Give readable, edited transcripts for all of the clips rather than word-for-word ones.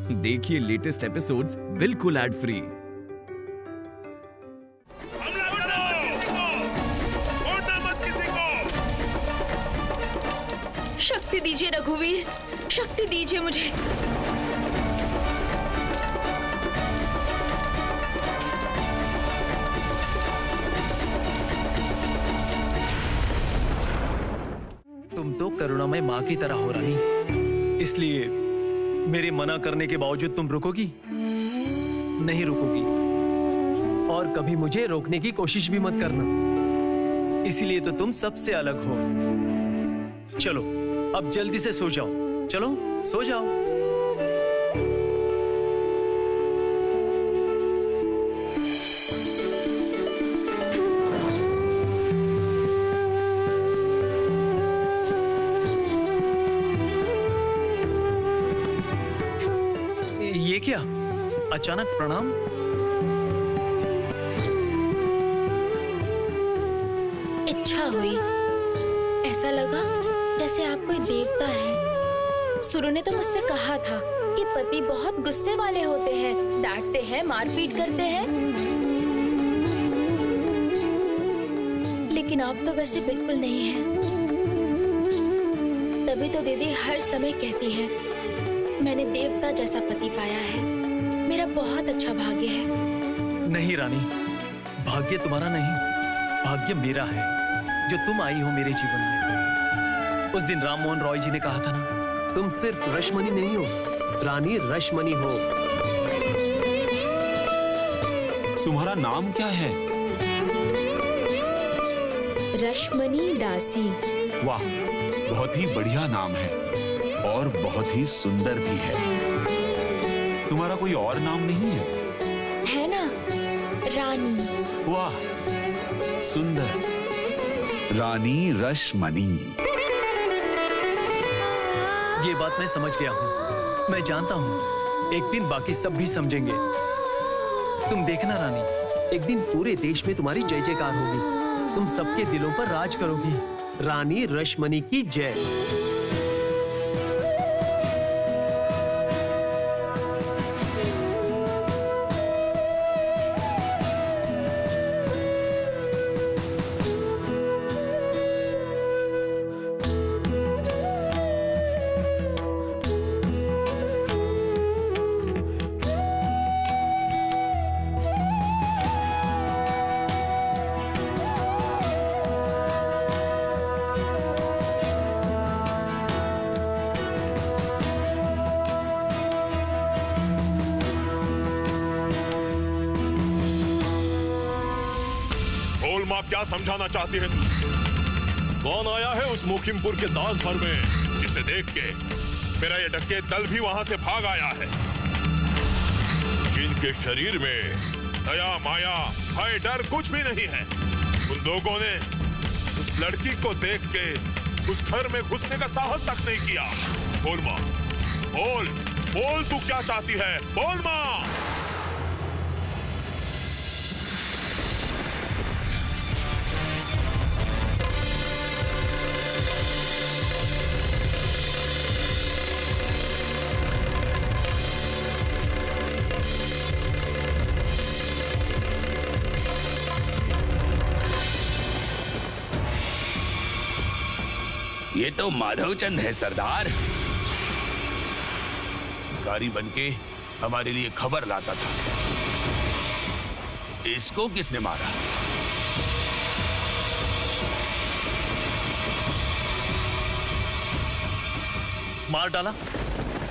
देखिए latest episodes बिल्कुल ad free. शक्ति दीजिए रघुवीर, शक्ति दीजिए मुझे। तुम तो करुणामय माँ की तरह हो रानी, इसलिए मेरे मना करने के बावजूद तुम रुकोगी? नहीं रुकोगी और कभी मुझे रोकने की कोशिश भी मत करना। इसीलिए तो तुम सबसे अलग हो। चलो अब जल्दी से सो जाओ, चलो सो जाओ। ये क्या अचानक प्रणाम? इच्छा हुई, ऐसा लगा जैसे आप कोई देवता है। सुरु ने तो मुझसे कहा था कि पति बहुत गुस्से वाले होते हैं, डांटते हैं, मारपीट करते हैं, लेकिन आप तो वैसे बिल्कुल नहीं हैं। तभी तो दीदी हर समय कहती है मैंने देवता जैसा पति पाया है, मेरा बहुत अच्छा भाग्य है। नहीं रानी, भाग्य तुम्हारा नहीं, भाग्य मेरा है जो तुम आई हो मेरे जीवन में। उस दिन राम मोहन रॉय जी ने कहा था ना, तुम सिर्फ रश्मनी नहीं हो, रानी रश्मनी हो। तुम्हारा नाम क्या है? रश्मनी दासी। वाह, बहुत ही बढ़िया नाम है और बहुत ही सुंदर भी है। तुम्हारा कोई और नाम नहीं है? है ना, रानी। वाह, सुंदर, रानी रश्मनी। ये बात मैं समझ गया हूँ, मैं जानता हूँ एक दिन बाकी सब भी समझेंगे। तुम देखना रानी, एक दिन पूरे देश में तुम्हारी जय जयकार होगी, तुम सबके दिलों पर राज करोगी। रानी रश्मनी की जय। क्या समझाना चाहती है तू? कौन आया है उस मोखिमपुर के दास घर में, जिसे देख के मेरा ये डकैत दल भी वहां से भाग आया है, जिनके शरीर में दया, माया, भय, डर कुछ भी नहीं है। उन लोगों ने उस लड़की को देख के उस घर में घुसने का साहस तक नहीं किया। बोल माँ, बोल बोल, तू क्या चाहती है? बोल माँ। ये तो माधवचंद है सरदार, भिखारी बनके हमारे लिए खबर लाता था। इसको किसने मारा? मार डाला?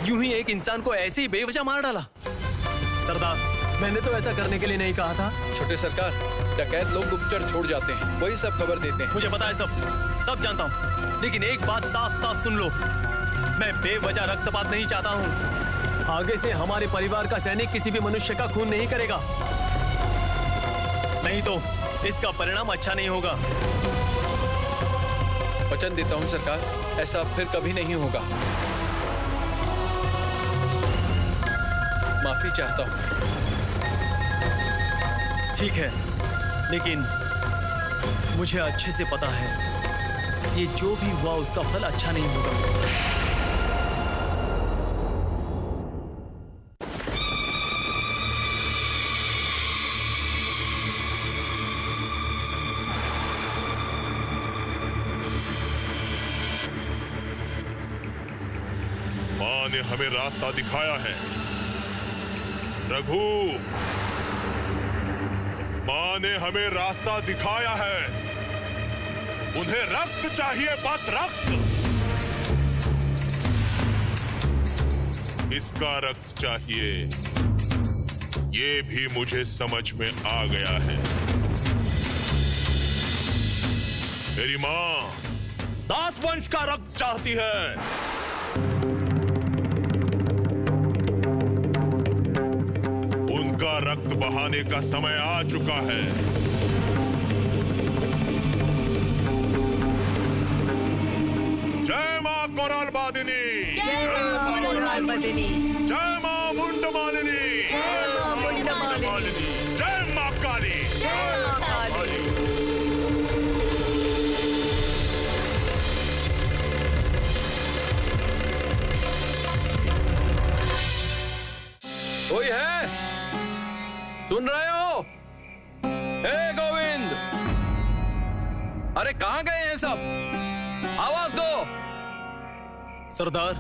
यूं ही एक इंसान को ऐसे ही बेवजह मार डाला? सरदार, मैंने तो ऐसा करने के लिए नहीं कहा था। छोटे सरकार, डकैत लोग गुप्तचर छोड़ जाते हैं, वही सब खबर देते हैं। मुझे पता है, सब जानता हूँ, लेकिन एक बात साफ साफ सुन लो, मैं बेवजह रक्तपात नहीं चाहता हूँ। आगे से हमारे परिवार का सैनिक किसी भी मनुष्य का खून नहीं करेगा, नहीं तो इसका परिणाम अच्छा नहीं होगा। वचन देता हूँ सरकार, ऐसा फिर कभी नहीं होगा। माफी चाहता हूँ। ठीक है, लेकिन मुझे अच्छे से पता है ये जो भी हुआ उसका फल अच्छा नहीं होगा। ने हमें रास्ता दिखाया है। रघु, माँ ने हमें रास्ता दिखाया है। उन्हें रक्त चाहिए, बस रक्त। इसका रक्त चाहिए, ये भी मुझे समझ में आ गया है। मेरी माँ दास वंश का रक्त चाहती है। उनका रक्त बहाने का समय आ चुका है। जय माँ कोरलबादिनी, जय माँ कोरलबादिनी, जय माँ मुंडमालिनी, जय माँ मुंडमालिनी, जय माँ काली, जय माँ काली। कोई है? सुन रहे हो? हे गोविंद, अरे कहां गए हैं सब? आवाज दो। सरदार,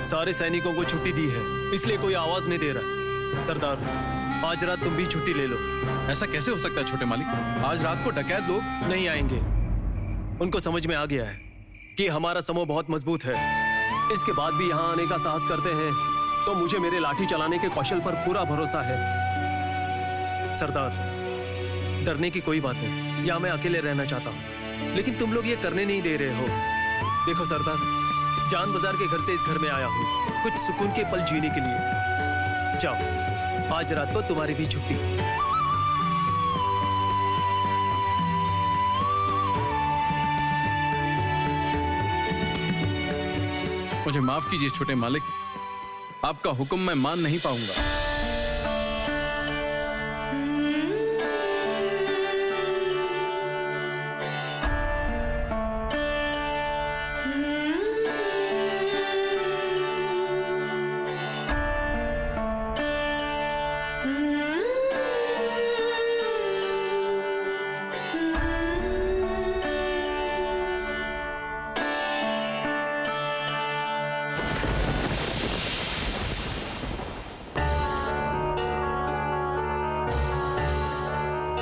सारे सैनिकों को छुट्टी दी है, इसलिए कोई आवाज नहीं दे रहा। सरदार, आज रात तुम भी छुट्टी ले लो। ऐसा कैसे हो सकता है छोटे मालिक? आज रात को डकैत लोग नहीं आएंगे। उनको समझ में आ गया है कि हमारा समूह बहुत मजबूत है। इसके बाद भी यहाँ आने का साहस करते हैं तो मुझे मेरे लाठी चलाने के कौशल पर पूरा भरोसा है। सरदार, डरने की कोई बात नहीं। यहाँ मैं अकेले रहना चाहता हूँ, लेकिन तुम लोग ये करने नहीं दे रहे हो। देखो सरदार, जान बाजार के घर से इस घर में आया हूँ कुछ सुकून के पल जीने के लिए। जाओ, आज रात को तुम्हारी भी छुट्टी। मुझे माफ कीजिए छोटे मालिक, आपका हुक्म मैं मान नहीं पाऊंगा।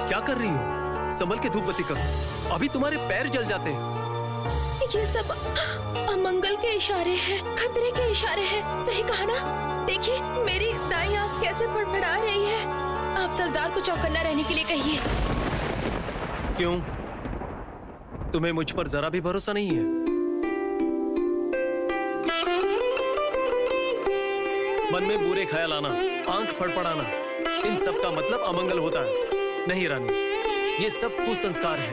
क्या कर रही हो? संभल के धूप बत्ती करो, अभी तुम्हारे पैर जल जाते हैं। ये सब अमंगल के इशारे हैं, खतरे के इशारे हैं। सही कहा ना? देखिए मेरी दाईं आंख कैसे फड़फड़ा रही है। आप सरदार को चौकन्ना रहने के लिए कहिए। क्यों? तुम्हें मुझ पर जरा भी भरोसा नहीं है? मन में बुरे ख्याल आना, आंख फड़फड़ाना, इन सब का मतलब अमंगल होता है। नहीं रानी, ये सब कुसंस्कार है।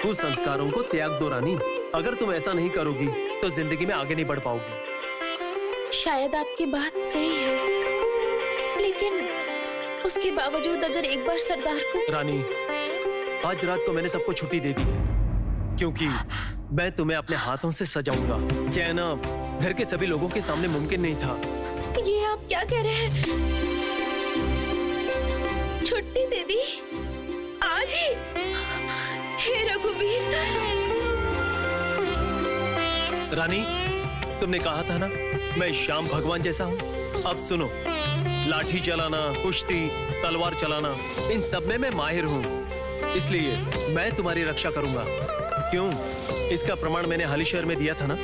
कुसंस्कारों को त्याग दो रानी। अगर तुम ऐसा नहीं करोगी तो जिंदगी में आगे नहीं बढ़ पाओगी। शायद आपकी बात सही है, लेकिन उसके बावजूद अगर एक बार सरदार को... रानी, आज रात को मैंने सबको छुट्टी दे दी है, क्योंकि मैं तुम्हें अपने हाथों से सजाऊंगा। क्या है ना, घर के सभी लोगों के सामने मुमकिन नहीं था। ये आप क्या कह रहे हैं? छुट्टी दे दी आज ही? हे रघुवीर। रानी, तुमने कहा था ना मैं श्याम भगवान जैसा हूँ। अब सुनो, लाठी चलाना, कुश्ती, तलवार चलाना, इन सब में मैं माहिर हूँ। इसलिए मैं तुम्हारी रक्षा करूंगा। क्यों? इसका प्रमाण मैंने हाल ही शहर में दिया था ना।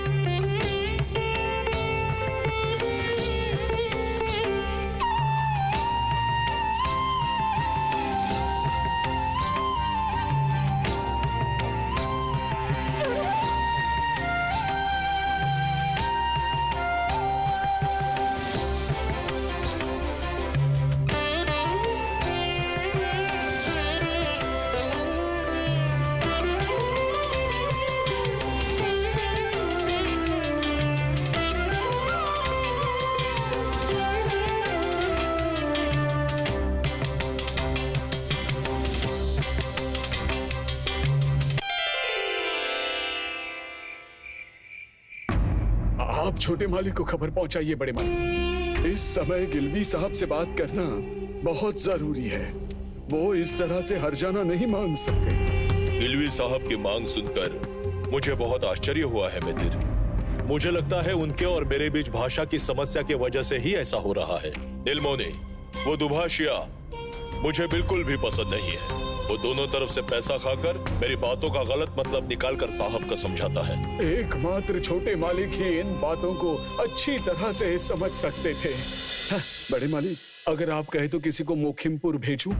आप छोटे मालिक को खबर पहुंचाइए बड़े मालिक। इस समय गिलवी साहब से बात करना बहुत जरूरी है। वो इस तरह से हर्जाना नहीं मांग सकते। हिलवी साहब की मांग सुनकर मुझे बहुत आश्चर्य हुआ है मितिर। मुझे लगता है उनके और मेरे बीच भाषा की समस्या की वजह से ही ऐसा हो रहा है। नीलमोनी, वो दुभाषिया मुझे बिल्कुल भी पसंद नहीं है। वो दोनों तरफ से पैसा खाकर मेरी बातों का गलत मतलब निकालकर साहब का समझाता है। एकमात्र छोटे मालिक ही इन बातों को अच्छी तरह से समझ सकते थे। बड़े मालिक, अगर आप कहे तो किसी को मोखिमपुर भेजूं?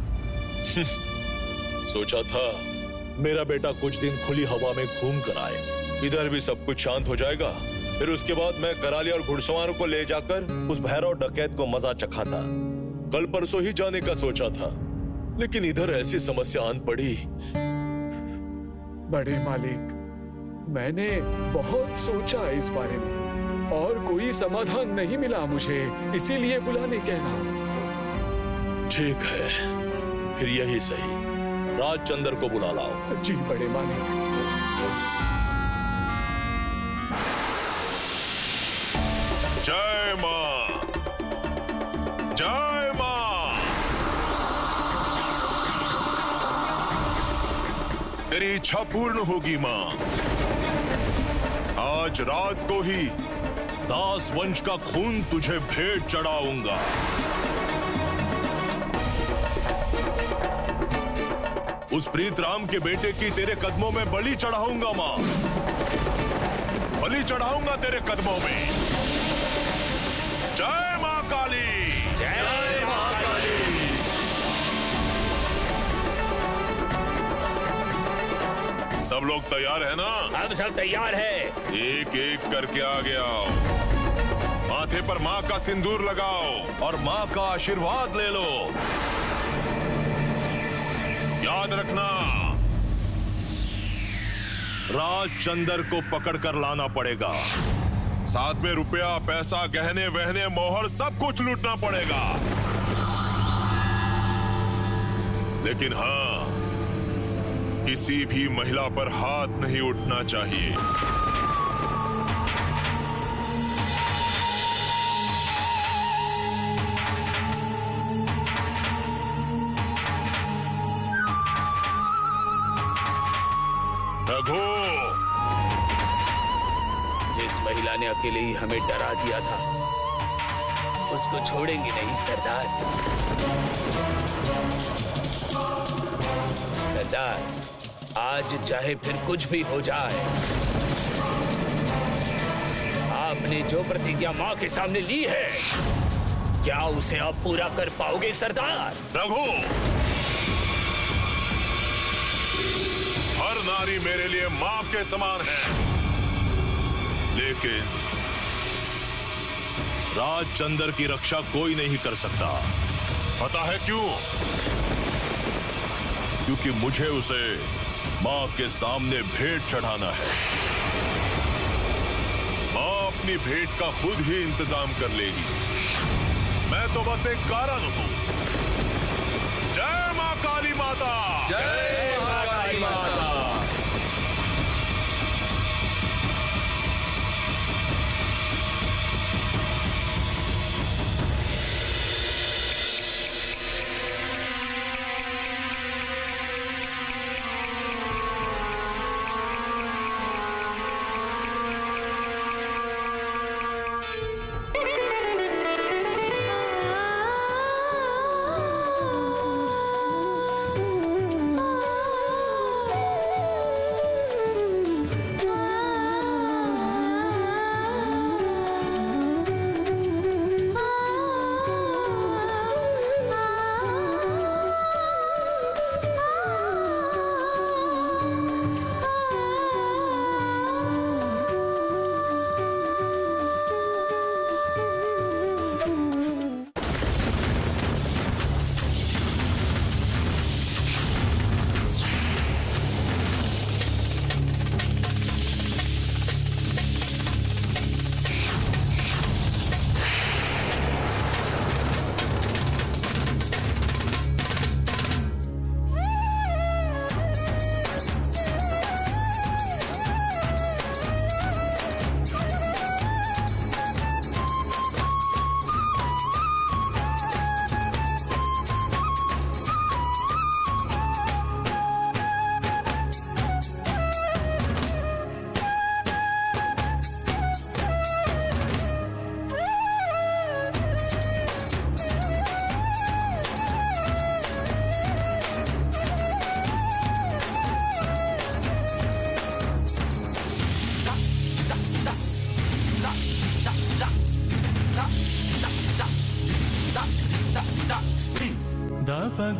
सोचा था मेरा बेटा कुछ दिन खुली हवा में घूम कर आए, इधर भी सब कुछ शांत हो जाएगा। फिर उसके बाद मैं कराली और घुड़सवारों को ले जाकर उस भैरव डकैत को मजा चखाता। कल परसों ही जाने का सोचा था, लेकिन इधर ऐसी समस्या आन पड़ी। बड़े मालिक, मैंने बहुत सोचा इस बारे में और कोई समाधान नहीं मिला मुझे, इसीलिए बुलाने कहना। ठीक है, फिर यही सही, राजचंद्र को बुला लाओ। जी बड़े मालिक। जय मां, जय मां। तेरी इच्छा पूर्ण होगी मां। आज रात को ही दास वंश का खून तुझे भेंट चढ़ाऊंगा। उस प्रीत राम के बेटे की तेरे कदमों में बलि चढ़ाऊंगा मां। बलि चढ़ाऊंगा तेरे कदमों में। जय मां काली, जय मां काली। सब लोग तैयार है ना? हम सब तैयार है। एक एक करके आगे आओ। माथे पर मां का सिंदूर लगाओ और मां का आशीर्वाद ले लो। याद रखना, राजचंद्र को पकड़कर लाना पड़ेगा। साथ में रुपया, पैसा, गहने वहने, मोहर सब कुछ लूटना पड़ेगा। लेकिन हाँ, किसी भी महिला पर हाथ नहीं उठना चाहिए। रघु, जिस महिला ने अकेले ही हमें डरा दिया था, उसको छोड़ेंगे नहीं सरदार। सरदार, आज चाहे फिर कुछ भी हो जाए, आपने जो प्रतिज्ञा मां के सामने ली है, क्या उसे आप पूरा कर पाओगे सरदार? रघु, हर नारी मेरे लिए मां के समान है, लेकिन राजचंद्र की रक्षा कोई नहीं कर सकता। पता है क्यों? क्योंकि मुझे उसे मां के सामने भेंट चढ़ाना है। मां अपनी भेंट का खुद ही इंतजाम कर लेगी। मैं तो बस एक कारण हूं। जय मां काली माता, जय मां काली माता।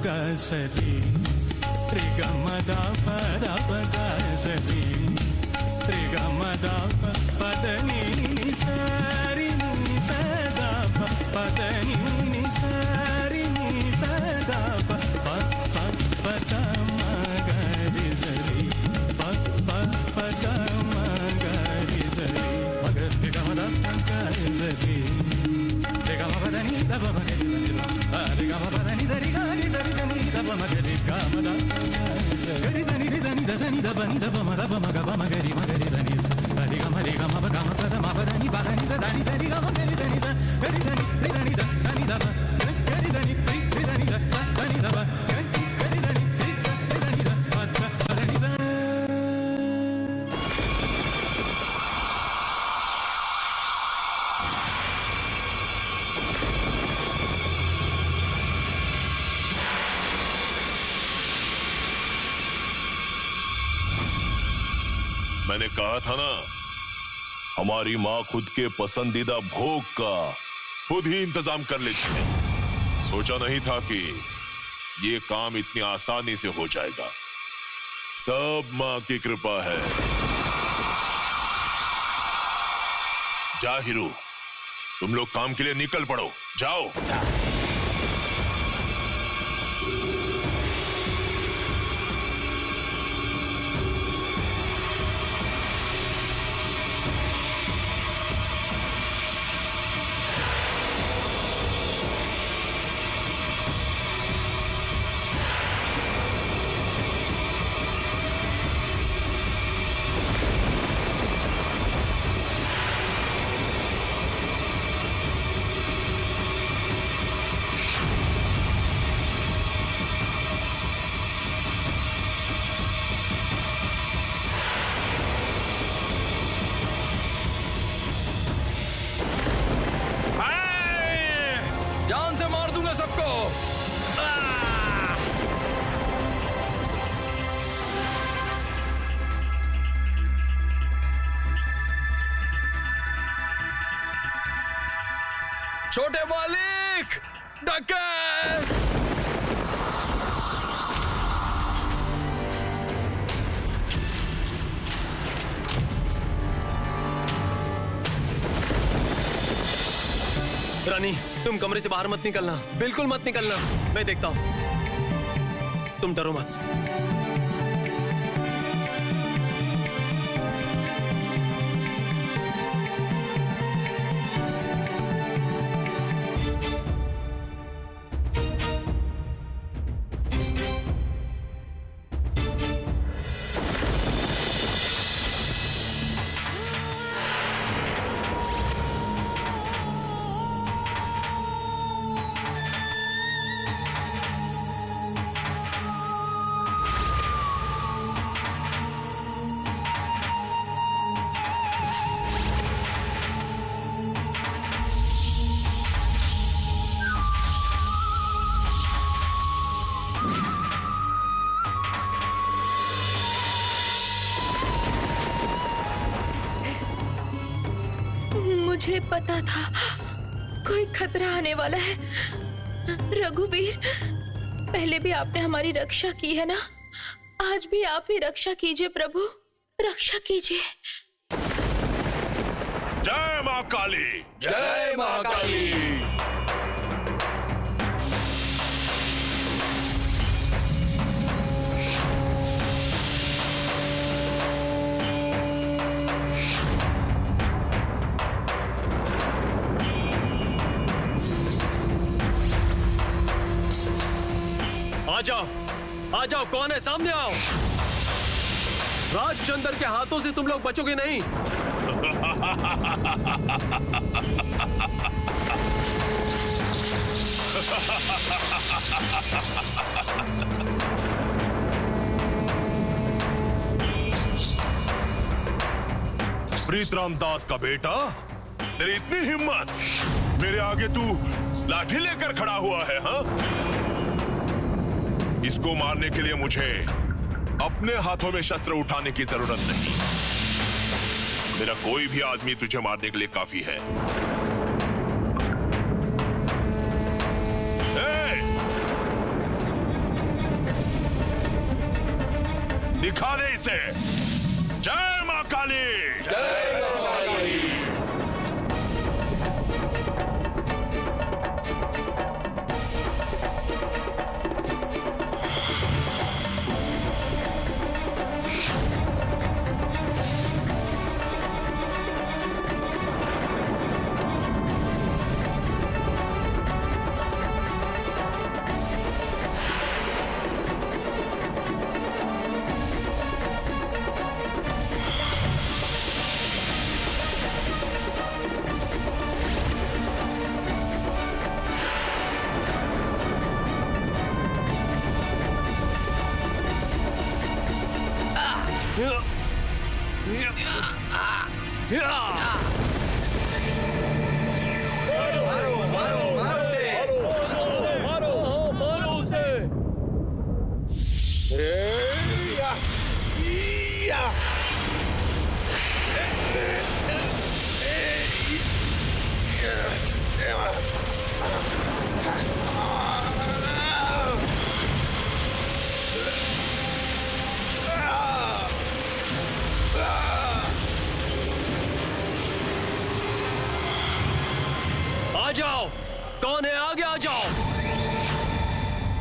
ग सरी रे ग म द प द प ग सरी रे ग म द प प द नि नि सा रि नि सा द प प द नि नि सा रि नि सा द प प प प द म ग रि सरी प प प द म ग रि सरी म ग रे ग म द प ग सरी रे ग म प द नि द प म ग रि रे ग म प द नि द रि ग नि द रि ग नि द प म ग रि ग म द ग रि द नि रि द नि द स नि द प नि द प म द प म ग प म ग रि द नि स रि ग म प ग म प द म प द नि प द नि द द नि द रि ग म ग रि द नि द ग रि द नि रि द नि द स नि द प ग रि द नि रि द नि द स द नि द प ग रि द नि रि स रि द नि द प द प द नि द। मैंने कहा था ना, हमारी माँ खुद के पसंदीदा भोग का खुद ही इंतजाम कर लेती है। सोचा नहीं था कि ये काम इतनी आसानी से हो जाएगा। सब माँ की कृपा है। जा हीरू, तुम लोग काम के लिए निकल पड़ो, जाओ। जान से मार दूंगा सबको। छोटे मालिक, डकैत! रानी, तुम कमरे से बाहर मत निकलना, बिल्कुल मत निकलना। मैं देखता हूं, तुम डरो मत। मुझे पता था कोई खतरा आने वाला है। रघुवीर, पहले भी आपने हमारी रक्षा की है ना, आज भी आप ही रक्षा कीजिए प्रभु, रक्षा कीजिए। जय माँ काली, जय माँ काली। आ जाओ, कौन है? सामने आओ। राजचंद्र के हाथों से तुम लोग बचोगे नहीं। प्रीतराम दास का बेटा, तेरी इतनी हिम्मत, मेरे आगे तू लाठी लेकर खड़ा हुआ है? हाँ, इसको मारने के लिए मुझे अपने हाथों में शस्त्र उठाने की जरूरत नहीं। मेरा कोई भी आदमी तुझे मारने के लिए काफी है। दिखा दे इसे। जय मां काली। जय मां काली। आ जाओ, कौन है? आगे आ जाओ।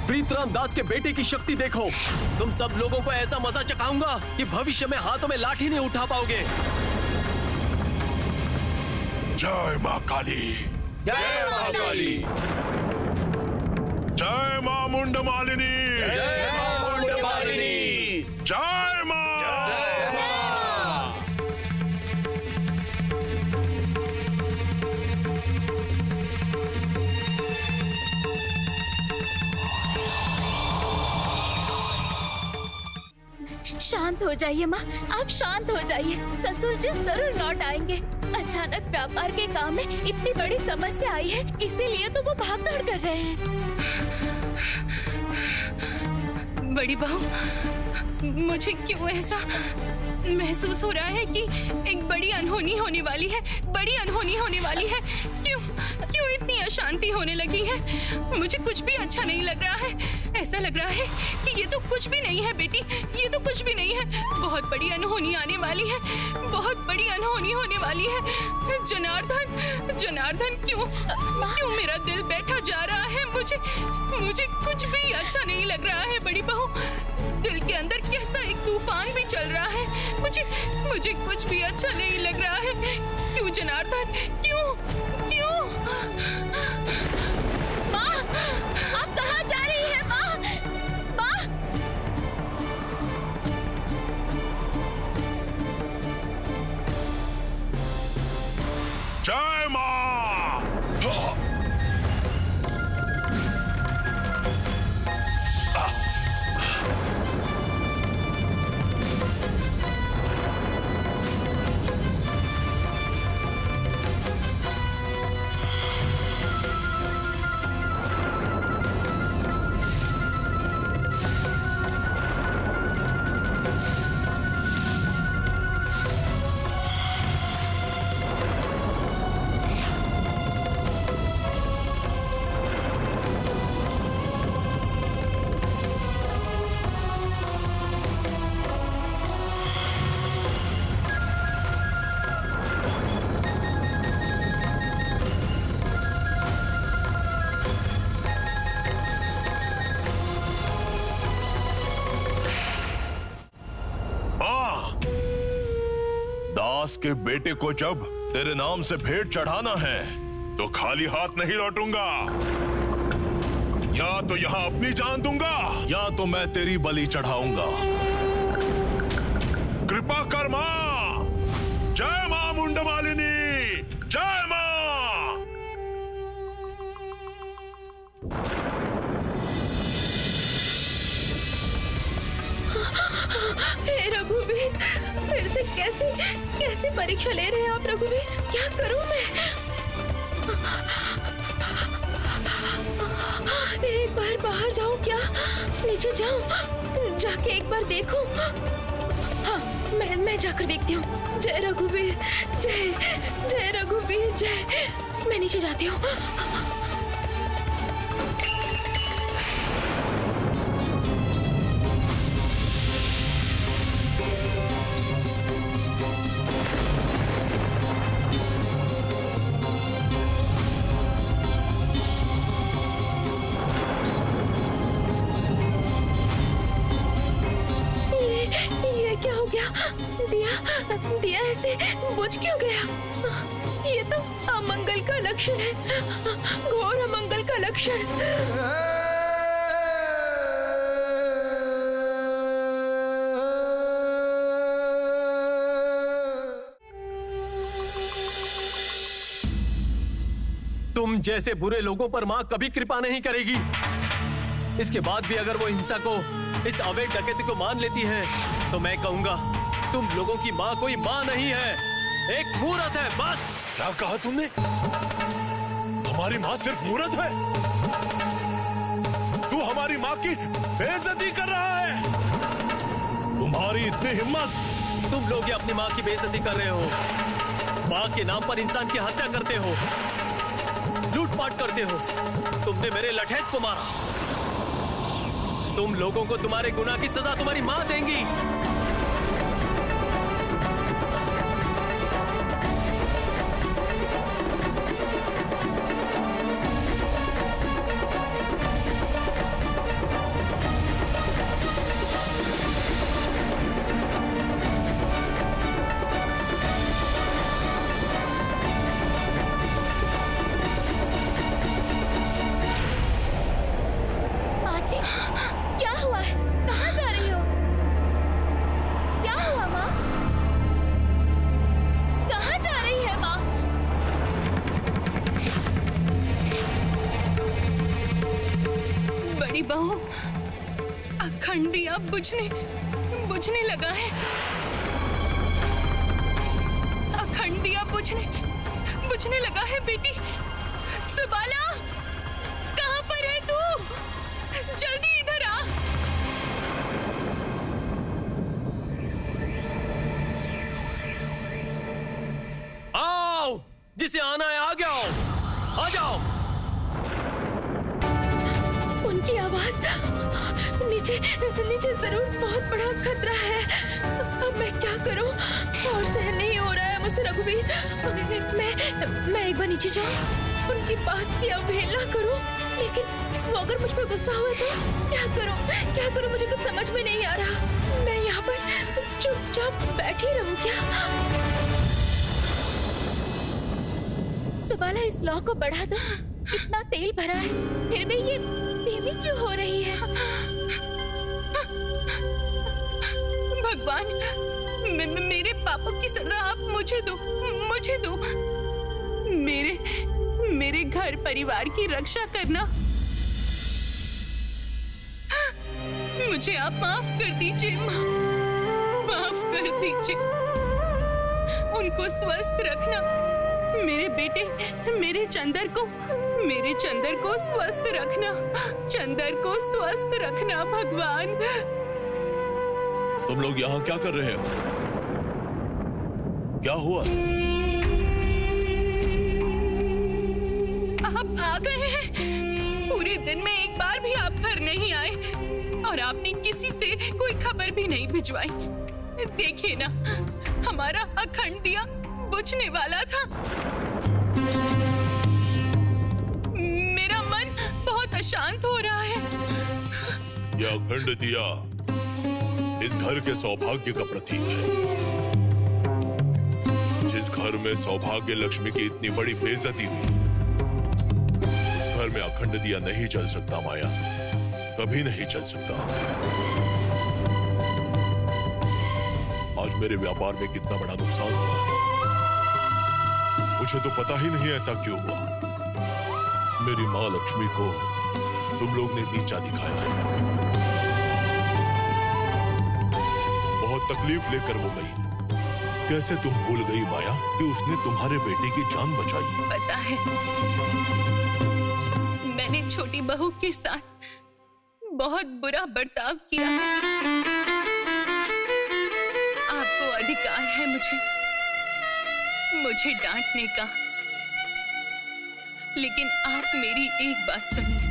प्रीतराम दास के बेटे की शक्ति देखो। तुम सब लोगों को ऐसा मजा चखाऊंगा कि भविष्य में हाथों में लाठी नहीं उठा पाओगे। जय मां काली। जय मां काली। जय मां मुंड मालिनी। जय मां मुंड मालिनी। जय मां। शांत हो जाइए माँ, आप शांत हो जाइए। ससुर जी जरूर लौट आएंगे। अचानक व्यापार के काम में इतनी बड़ी समस्या आई है, इसीलिए तो वो भाग दौड़ कर रहे हैं। बड़ी बहू, मुझे क्यों ऐसा महसूस हो रहा है कि एक बड़ी अनहोनी होने वाली है, बड़ी अनहोनी होने वाली है। क्यों इतनी अशांति होने लगी है? मुझे कुछ भी अच्छा नहीं लग रहा है। ऐसा लग रहा है कि ये तो कुछ भी नहीं है बेटी, ये तो कुछ भी नहीं है। बहुत बड़ी अनहोनी आने वाली है, बहुत बड़ी अनहोनी होने वाली है। जनार्दन, जनार्दन, क्यों मेरा दिल बैठा जा रहा है? मुझे कुछ भी अच्छा नहीं लग रहा है बड़ी बहू। दिल के अंदर कैसा एक तूफान भी चल रहा है। मुझे कुछ भी अच्छा नहीं लग रहा है। क्यों जनार्दन, क्यों? माँ, आप कहाँ जा रही हैं माँ? माँ! जय मां। दास के बेटे को जब तेरे नाम से भेंट चढ़ाना है तो खाली हाथ नहीं लौटूंगा। या तो यहाँ अपनी जान दूंगा या तो मैं तेरी बलि चढ़ाऊंगा। कृपा कर मां। जय मां मुंड मालिनी। जय मां। हे रघुवीर, फिर से कैसे परीक्षा ले रहे हैं आप रघुवीर? क्या करूं मैं? एक बार बाहर जाऊं क्या? नीचे जाऊं? जाके एक बार देखूं? हाँ, मैं जाकर देखती हूँ। जय रघुवीर, जय रघुवीर, जय। मैं नीचे जाती हूँ। दिया ऐसे बुझ क्यों गया? ये तो अमंगल का लक्षण है, घोर अमंगल का लक्षण। तुम जैसे बुरे लोगों पर माँ कभी कृपा नहीं करेगी। इसके बाद भी अगर वो हिंसा को, इस अवैध डकैती को मान लेती है तो मैं कहूंगा तुम लोगों की माँ कोई माँ नहीं है, एक मूर्त है बस। क्या कहा तुमने? हमारी माँ सिर्फ मूर्त है? तू हमारी माँ की बेइज्जती कर रहा है? तुम्हारी इतनी हिम्मत? तुम लोग ही अपनी माँ की बेइज्जती कर रहे हो। माँ के नाम पर इंसान की हत्या करते हो, लूटपाट करते हो। तुमने मेरे लठैत को मारा। तुम लोगों को तुम्हारे गुनाह की सजा तुम्हारी माँ देंगी। क्या हुआ है? कहाँ जा रही हो? क्या हुआ माँ? कहाँ जा रही है माँ? बड़ी बहू, अखंड दिया बुझने लगा है। अखंड दिया बुझने लगा है बेटी। सुबाला, कहाँ पर है तू? जल्दी इधर आ। आओ, जिसे आना है आ गया, आ जाओ। उनकी आवाज नीचे जरूर बहुत बड़ा खतरा है। अब मैं क्या करूं? और सहन नहीं हो रहा है मुझसे रघुवीर। मैं एक बार नीचे जाऊं, उनकी बात की अवहेलना करूं, लेकिन वो अगर मुझ पर गुस्सा हुआ तो क्या करूं? मुझे कुछ समझ में नहीं आ रहा। मैं यहाँ पर चुपचाप बैठी रहूं क्या? सुबाला, इस लौ को बढ़ा दो। इतना तेल भरा है, फिर भी ये धीमी क्यों हो रही है? भगवान, मेरे पापों की सजा आप मुझे दो। मेरे घर परिवार की रक्षा करना। मुझे आप माफ कर दीजिए माँ, माफ कर दीजिए। उनको स्वस्थ रखना। मेरे बेटे, मेरे चंदर को स्वस्थ रखना। चंदर को स्वस्थ रखना भगवान। तुम लोग यहाँ क्या कर रहे हो? क्या हुआ? आप आ गए हैं। पूरे दिन में एक बार भी आप घर नहीं आए और आपने किसी से कोई खबर भी नहीं भिजवाई। देखिए ना, हमारा अखंड दिया बुझने वाला था। मेरा मन बहुत अशांत हो रहा है। यह अखंड दिया इस घर के सौभाग्य का प्रतीक है। जिस घर में सौभाग्य लक्ष्मी की इतनी बड़ी बेइज्जती हुई, उस घर में अखंड दिया नहीं जल सकता माया, कभी नहीं चल सकता। आज मेरे व्यापार में कितना बड़ा नुकसान हुआ है, मुझे तो पता ही नहीं ऐसा क्यों हुआ। मेरी माँ लक्ष्मी को तुम लोग ने नीचा दिखाया है। बहुत तकलीफ लेकर वो गई। कैसे तुम भूल गई माया कि उसने तुम्हारे बेटे की जान बचाई? पता है, मैंने छोटी बहू के साथ बहुत बुरा बर्ताव किया है। आपको अधिकार है मुझे डांटने का, लेकिन आप मेरी एक बात सुनिए।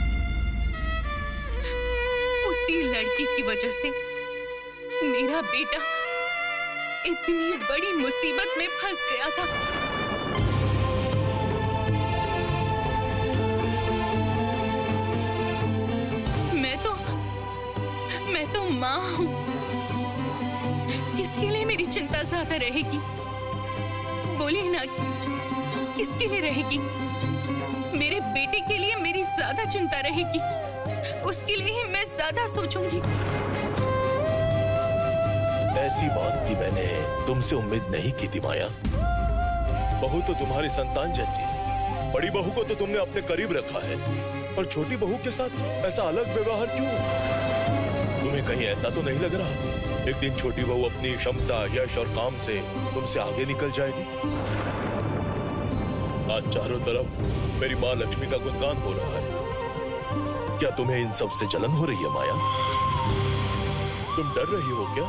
उसी लड़की की वजह से मेरा बेटा इतनी बड़ी मुसीबत में फंस गया था। मैं तो माँ हूं। किस उसके लिए मेरी चिंता ज्यादा रहेगी। बोलिए ना, किसके लिए रहेगी? मेरे बेटे के लिए मेरी ज्यादा चिंता रहेगी, उसके लिए ही मैं ज्यादा सोचूंगी। ऐसी बात की मैंने तुमसे उम्मीद नहीं की थी माया। बहू तो तुम्हारी संतान जैसी है। बड़ी बहू को तो तुमने अपने करीब रखा है, और छोटी बहू के साथ ऐसा अलग व्यवहार क्यों? तुम्हें कहीं ऐसा तो नहीं लग रहा एक दिन छोटी बहू अपनी क्षमता, यश और काम से तुमसे आगे निकल जाएगी? आज चारों तरफ मेरी माँ लक्ष्मी का गुणगान हो रहा है। क्या तुम्हें इन सब से जलन हो रही है माया? तुम डर रही हो क्या?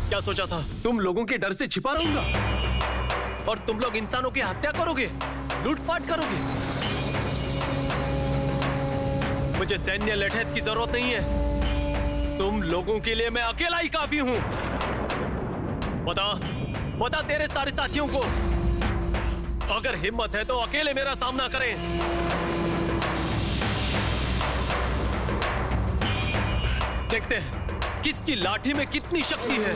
क्या सोचा था? तुम लोगों के डर से छिपा रहूंगा और तुम लोग इंसानों की हत्या करोगे, लूटपाट करोगे। मुझे सैन्य लठैत की जरूरत नहीं है। तुम लोगों के लिए मैं अकेला ही काफी हूं। बता तेरे सारे साथियों को, अगर हिम्मत है तो अकेले मेरा सामना करें। देखते हैं किसकी लाठी में कितनी शक्ति है।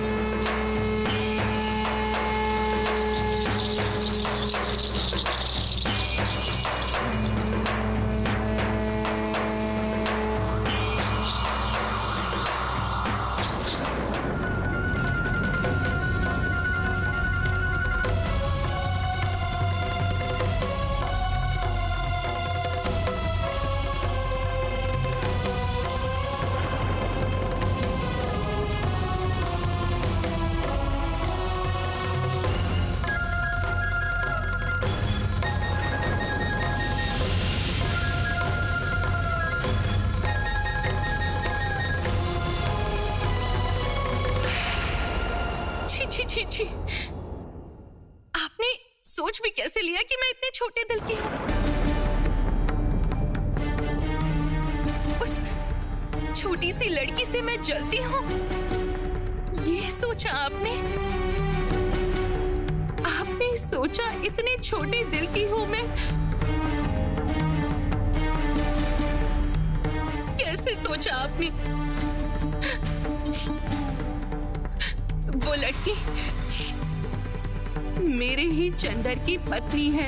छी, आपने सोच भी कैसे लिया कि मैं इतने छोटे दिल की हूं? उस छोटी सी लड़की से मैं जलती हूं, ये सोचा आपने? आपने सोचा इतने छोटे दिल की हूं मैं? कैसे सोचा आपने? वो लड़की मेरे ही चंदर की पत्नी है,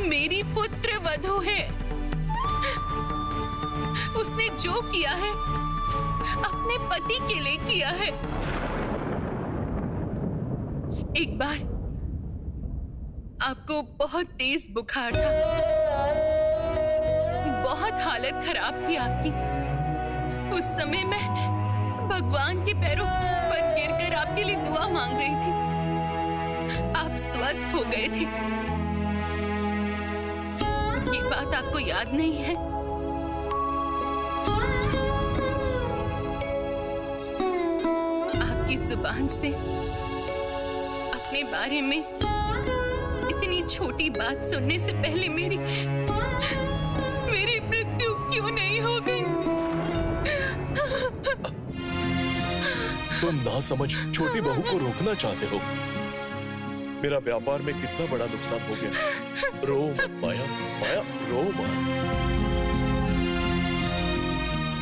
मेरी पुत्र वधू है। उसने जो किया है अपने पति के लिए किया है। एक बार आपको बहुत तेज बुखार था, बहुत हालत खराब थी आपकी। उस समय मैं भगवान के पैरों पर गिरकर आपके लिए दुआ मांग रही थी। आप स्वस्थ हो गए थे। ये बात आपको याद नहीं है? आपकी जुबान से अपने बारे में इतनी छोटी बात सुनने से पहले मेरी मृत्यु क्यों नहीं हो गई? तुम ना समझ छोटी बहू को रोकना चाहते हो। मेरा व्यापार में कितना बड़ा नुकसान हो गया। रो मत माया, माया रो मत।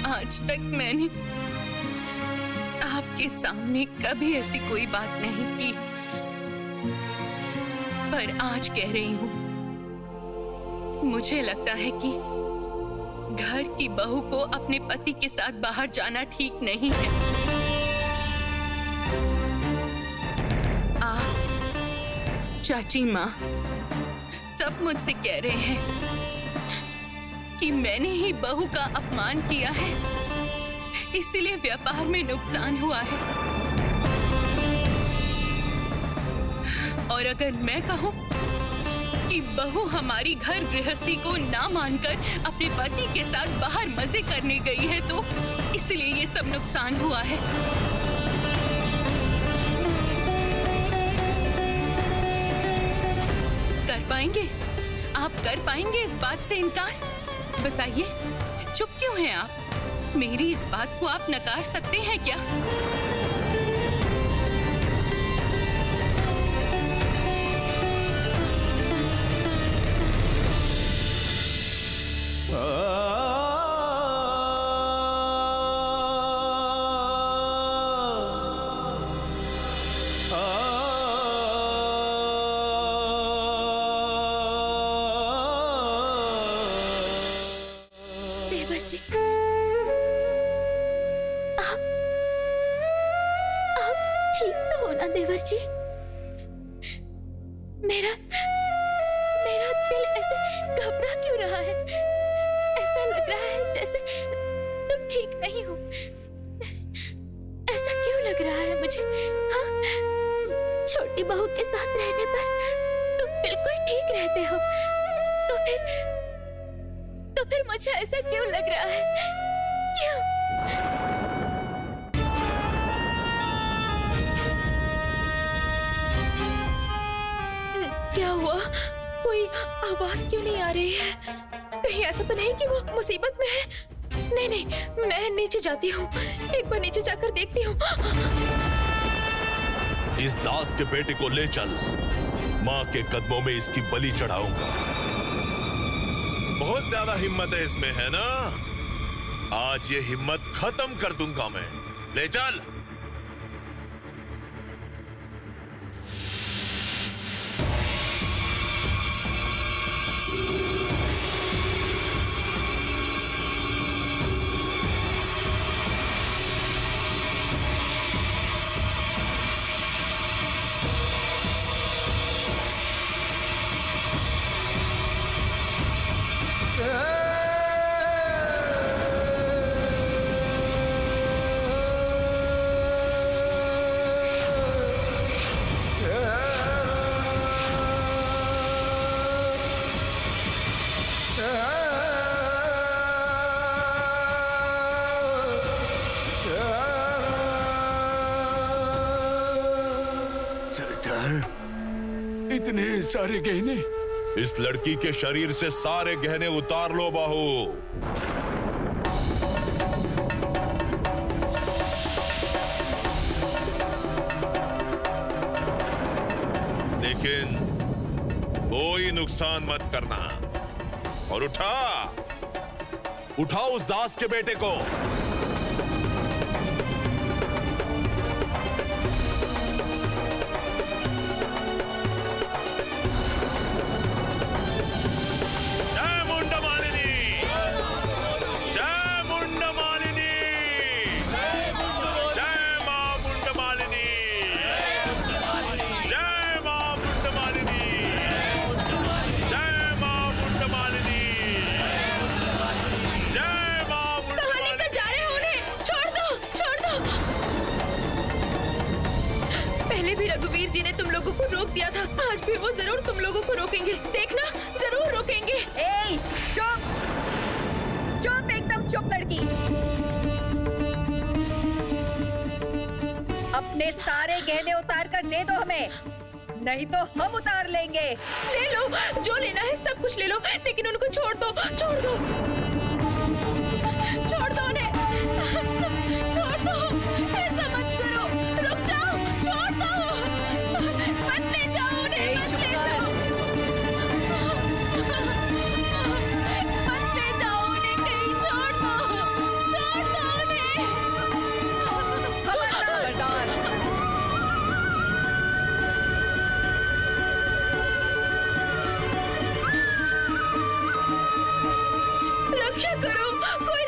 आज तक मैंने आपके सामने कभी ऐसी कोई बात नहीं की, पर आज कह रही हूं। मुझे लगता है कि घर की बहू को अपने पति के साथ बाहर जाना ठीक नहीं है। चाची माँ, सब मुझसे कह रहे हैं कि मैंने ही बहू का अपमान किया है, इसलिए व्यापार में नुकसान हुआ है। और अगर मैं कहूं कि बहू हमारी घर गृहस्थी को ना मानकर अपने पति के साथ बाहर मजे करने गई है, तो इसलिए ये सब नुकसान हुआ है। कर पाएंगे? आप कर पाएंगे इस बात से इनकार? बताइए, चुप क्यों हैं आप? मेरी इस बात को आप नकार सकते हैं क्या? देवर जी, मेरा दिल ऐसे घबरा क्यों रहा है? ऐसा लग रहा है जैसे तुम ठीक नहीं हो। ऐसा क्यों लग रहा है मुझे? हाँ, छोटी बहू के साथ रहने पर तुम बिल्कुल ठीक रहते हो, तो फिर मुझे ऐसा क्यों लग रहा है? क्यों? क्या हुआ? कोई आवाज क्यों नहीं आ रही है? कहीं ऐसा तो नहीं कि वो मुसीबत में है? नहीं, मैं नीचे जाती हूँ, एक बार नीचे जाकर देखती हूँ। इस दास के बेटे को ले चल, माँ के कदमों में इसकी बलि चढ़ाऊंगा। बहुत ज्यादा हिम्मत है इसमें, है ना? आज ये हिम्मत खत्म कर दूंगा मैं। ले चल। इतने सारे गहने? इस लड़की के शरीर से सारे गहने उतार लो बाहू। लेकिन कोई नुकसान मत करना। और उठाओ उस दास के बेटे को। रघुवीर जी ने तुम लोगों को रोक दिया था, आज भी वो जरूर तुम लोगों को रोकेंगे। देखना, जरूर रोकेंगे। ए, चुप! चुप, एकदम चुप लड़की। अपने सारे गहने उतार कर दे दो हमें, नहीं तो हम उतार लेंगे। ले लो, जो लेना है सब कुछ ले लो, लेकिन उनको छोड़ दो, छोड़ दो, छोड़ दो उन्हें, छोड़ दो, ऐसा मत करो, रुक जाओ, छोड़ दो, मत ले जाओ उन्हें, मत ले जाओ, मत ले जाओ उन्हें कहीं, छोड़ दो उन्हें। खबरदार! रक्षा करो, कोई